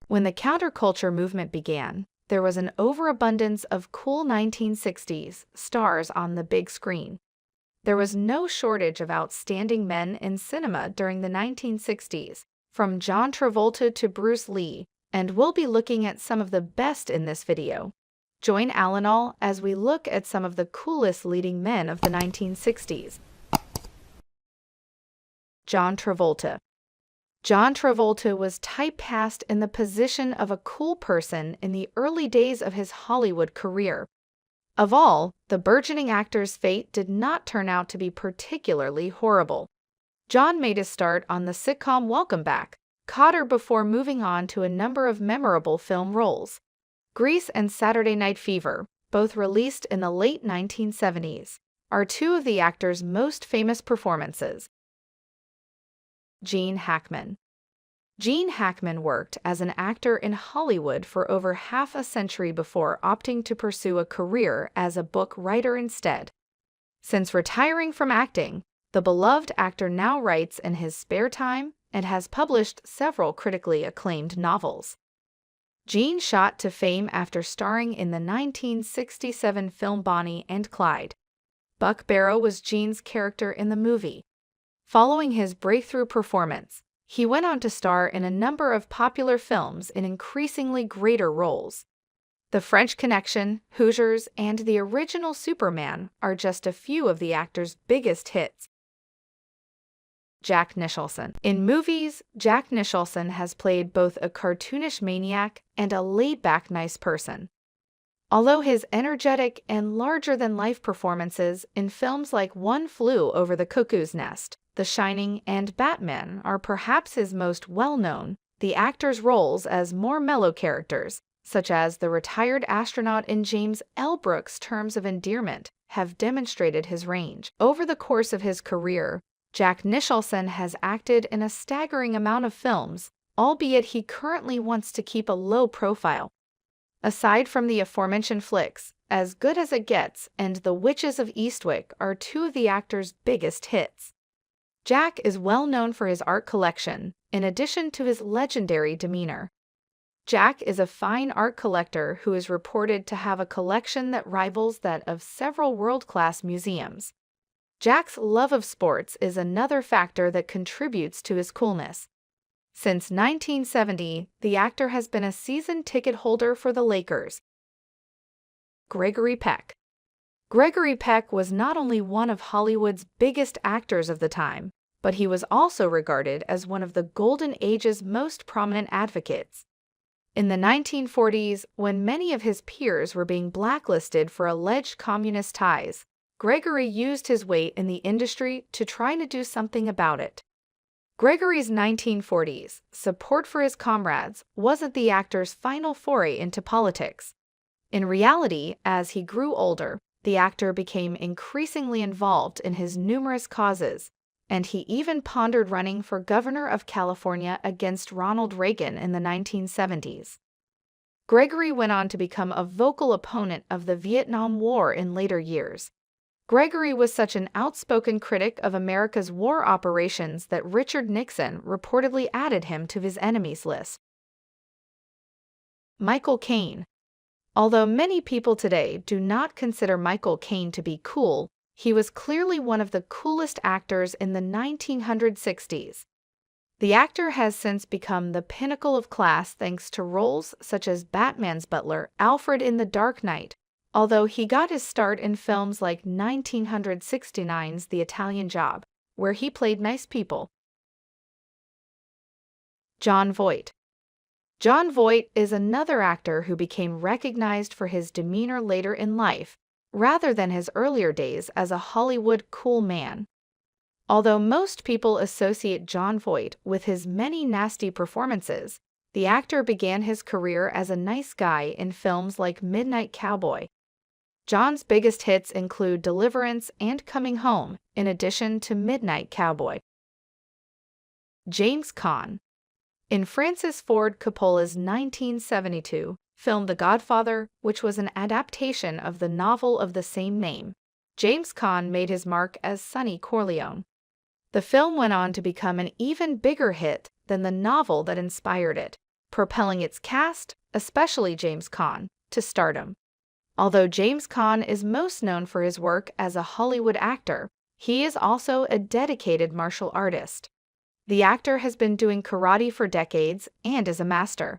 When the counterculture movement began, there was an overabundance of cool 1960s stars on the big screen. There was no shortage of outstanding men in cinema during the 1960s, from John Travolta to Bruce Lee, and we'll be looking at some of the best in this video. Join allinall as we look at some of the coolest leading men of the 1960s. John Travolta. John Travolta was typecast in the position of a cool person in the early days of his Hollywood career. Of all, the burgeoning actor's fate did not turn out to be particularly horrible. John made his start on the sitcom Welcome Back, Kotter, before moving on to a number of memorable film roles. Grease and Saturday Night Fever, both released in the late 1970s, are two of the actor's most famous performances. Gene Hackman. Gene Hackman worked as an actor in Hollywood for over half a century before opting to pursue a career as a book writer instead. Since retiring from acting, the beloved actor now writes in his spare time and has published several critically acclaimed novels. Gene shot to fame after starring in the 1967 film Bonnie and Clyde. Buck Barrow was Gene's character in the movie. Following his breakthrough performance, he went on to star in a number of popular films in increasingly greater roles. The French Connection, Hoosiers, and the original Superman are just a few of the actor's biggest hits. Jack Nicholson. In movies, Jack Nicholson has played both a cartoonish maniac and a laid-back nice person. Although his energetic and larger-than-life performances in films like One Flew Over the Cuckoo's Nest, The Shining, and Batman are perhaps his most well-known, the actor's roles as more mellow characters, such as the retired astronaut in James L. Brooks' Terms of Endearment, have demonstrated his range. Over the course of his career, Jack Nicholson has acted in a staggering amount of films, albeit he currently wants to keep a low profile. Aside from the aforementioned flicks, As Good as It Gets and The Witches of Eastwick are two of the actor's biggest hits. Jack is well known for his art collection, in addition to his legendary demeanor. Jack is a fine art collector who is reported to have a collection that rivals that of several world-class museums. Jack's love of sports is another factor that contributes to his coolness. Since 1970, the actor has been a season ticket holder for the Lakers. Gregory Peck. Gregory Peck was not only one of Hollywood's biggest actors of the time, but he was also regarded as one of the Golden Age's most prominent advocates. In the 1940s, when many of his peers were being blacklisted for alleged communist ties, Gregory used his weight in the industry to try to do something about it. Gregory's 1940s support for his comrades wasn't the actor's final foray into politics. In reality, as he grew older, the actor became increasingly involved in his numerous causes, and he even pondered running for governor of California against Ronald Reagan in the 1970s. Gregory went on to become a vocal opponent of the Vietnam War in later years. Gregory was such an outspoken critic of America's war operations that Richard Nixon reportedly added him to his enemies list. Michael Caine. Although many people today do not consider Michael Caine to be cool, he was clearly one of the coolest actors in the 1960s. The actor has since become the pinnacle of class thanks to roles such as Batman's butler, Alfred in The Dark Knight, although he got his start in films like 1969's The Italian Job, where he played nice people. Jon Voight. Jon Voight is another actor who became recognized for his demeanor later in life, rather than his earlier days as a Hollywood cool man. Although most people associate Jon Voight with his many nasty performances, the actor began his career as a nice guy in films like Midnight Cowboy. Jon's biggest hits include Deliverance and Coming Home, in addition to Midnight Cowboy. James Caan. In Francis Ford Coppola's 1972 film The Godfather, which was an adaptation of the novel of the same name, James Caan made his mark as Sonny Corleone. The film went on to become an even bigger hit than the novel that inspired it, propelling its cast, especially James Caan, to stardom. Although James Caan is most known for his work as a Hollywood actor, he is also a dedicated martial artist. The actor has been doing karate for decades and is a master.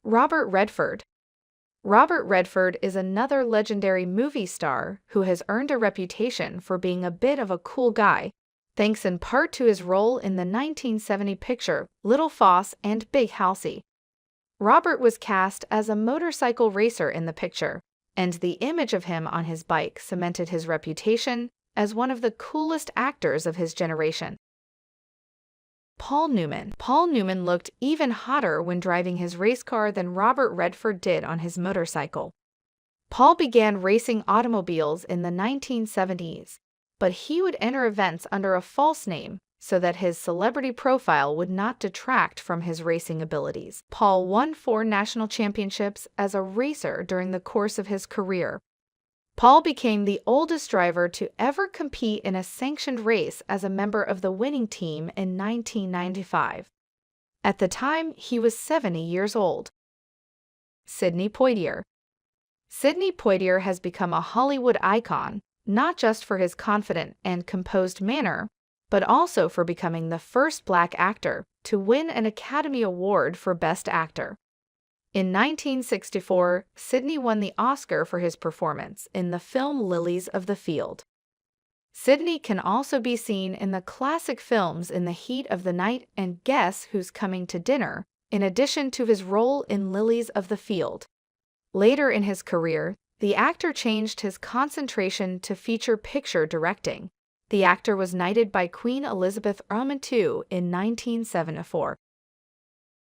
Robert Redford. Robert Redford is another legendary movie star who has earned a reputation for being a bit of a cool guy, thanks in part to his role in the 1970 picture Little Foss and Big Halsey. Robert was cast as a motorcycle racer in the picture, and the image of him on his bike cemented his reputation as one of the coolest actors of his generation. Paul Newman. Paul Newman looked even hotter when driving his race car than Robert Redford did on his motorcycle. Paul began racing automobiles in the 1970s, but he would enter events under a false name so that his celebrity profile would not detract from his racing abilities. Paul won 4 national championships as a racer during the course of his career. Paul became the oldest driver to ever compete in a sanctioned race as a member of the winning team in 1995. At the time, he was 70 years old. Sidney Poitier. Sidney Poitier has become a Hollywood icon, not just for his confident and composed manner, but also for becoming the first Black actor to win an Academy Award for Best Actor. In 1964, Sidney won the Oscar for his performance in the film Lilies of the Field. Sidney can also be seen in the classic films In the Heat of the Night and Guess Who's Coming to Dinner, in addition to his role in Lilies of the Field. Later in his career, the actor changed his concentration to feature picture directing. The actor was knighted by Queen Elizabeth II in 1974.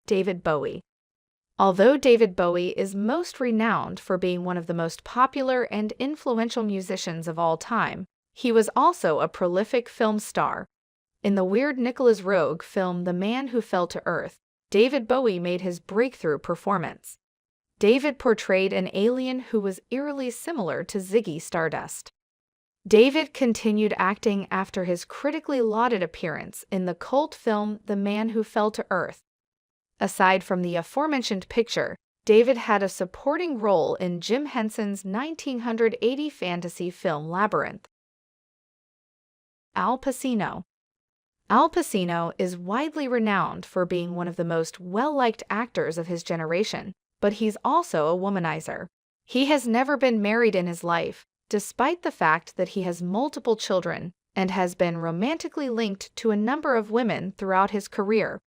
David Bowie. Although David Bowie is most renowned for being one of the most popular and influential musicians of all time, he was also a prolific film star. In the weird Nicholas Roeg film The Man Who Fell to Earth, David Bowie made his breakthrough performance. David portrayed an alien who was eerily similar to Ziggy Stardust. David continued acting after his critically lauded appearance in the cult film The Man Who Fell to Earth. Aside from the aforementioned picture, David had a supporting role in Jim Henson's 1980 fantasy film Labyrinth. Al Pacino. Al Pacino is widely renowned for being one of the most well-liked actors of his generation, but he's also a womanizer. He has never been married in his life, despite the fact that he has multiple children and has been romantically linked to a number of women throughout his career.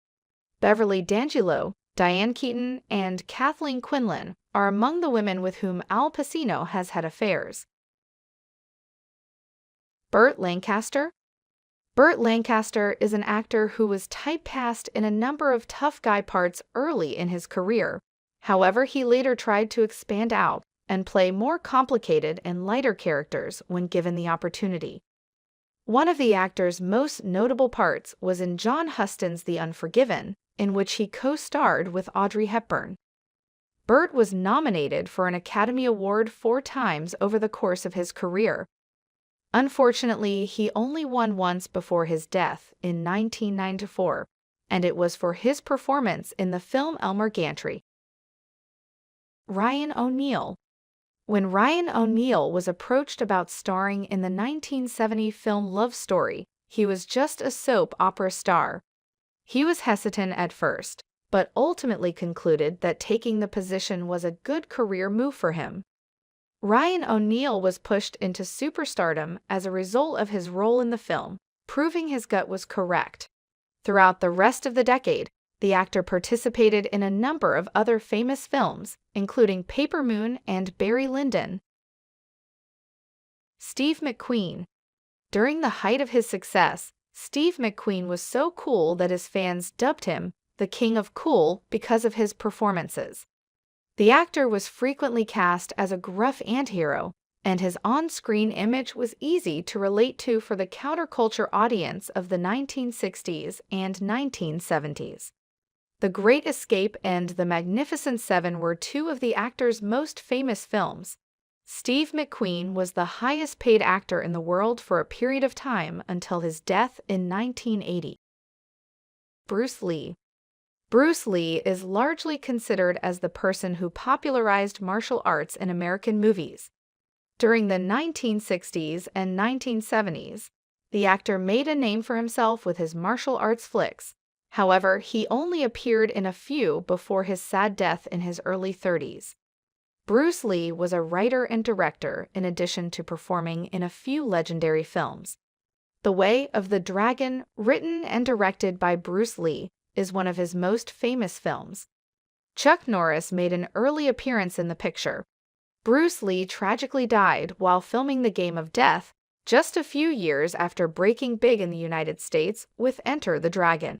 Beverly D'Angelo, Diane Keaton, and Kathleen Quinlan are among the women with whom Al Pacino has had affairs. Burt Lancaster. Burt Lancaster is an actor who was typecast in a number of tough guy parts early in his career. However, he later tried to expand out and play more complicated and lighter characters when given the opportunity. One of the actor's most notable parts was in John Huston's The Unforgiven, in which he co-starred with Audrey Hepburn. Burt was nominated for an Academy Award 4 times over the course of his career. Unfortunately, he only won once before his death in 1994, and it was for his performance in the film Elmer Gantry. Ryan O'Neal. When Ryan O'Neal was approached about starring in the 1970 film Love Story, he was just a soap opera star. He was hesitant at first, but ultimately concluded that taking the position was a good career move for him. Ryan O'Neal was pushed into superstardom as a result of his role in the film, proving his gut was correct. Throughout the rest of the decade, the actor participated in a number of other famous films, including Paper Moon and Barry Lyndon. Steve McQueen. During the height of his success, Steve McQueen was so cool that his fans dubbed him the King of Cool because of his performances. The actor was frequently cast as a gruff antihero, and his on-screen image was easy to relate to for the counterculture audience of the 1960s and 1970s. The Great Escape and The Magnificent Seven were 2 of the actor's most famous films. Steve McQueen was the highest-paid actor in the world for a period of time until his death in 1980. Bruce Lee. Bruce Lee is largely considered as the person who popularized martial arts in American movies. During the 1960s and 1970s, the actor made a name for himself with his martial arts flicks. However, he only appeared in a few before his sad death in his early 30s. Bruce Lee was a writer and director in addition to performing in a few legendary films. The Way of the Dragon, written and directed by Bruce Lee, is one of his most famous films. Chuck Norris made an early appearance in the picture. Bruce Lee tragically died while filming The Game of Death, just a few years after breaking big in the United States with Enter the Dragon.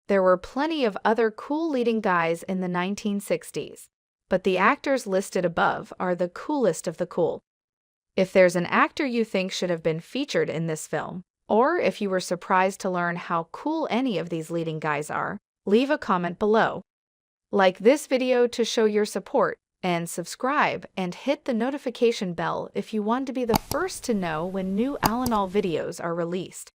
There were plenty of other cool leading guys in the 1960s, but the actors listed above are the coolest of the cool. If there's an actor you think should have been featured in this film, or if you were surprised to learn how cool any of these leading guys are, leave a comment below. Like this video to show your support, and subscribe and hit the notification bell if you want to be the first to know when new Allinall videos are released.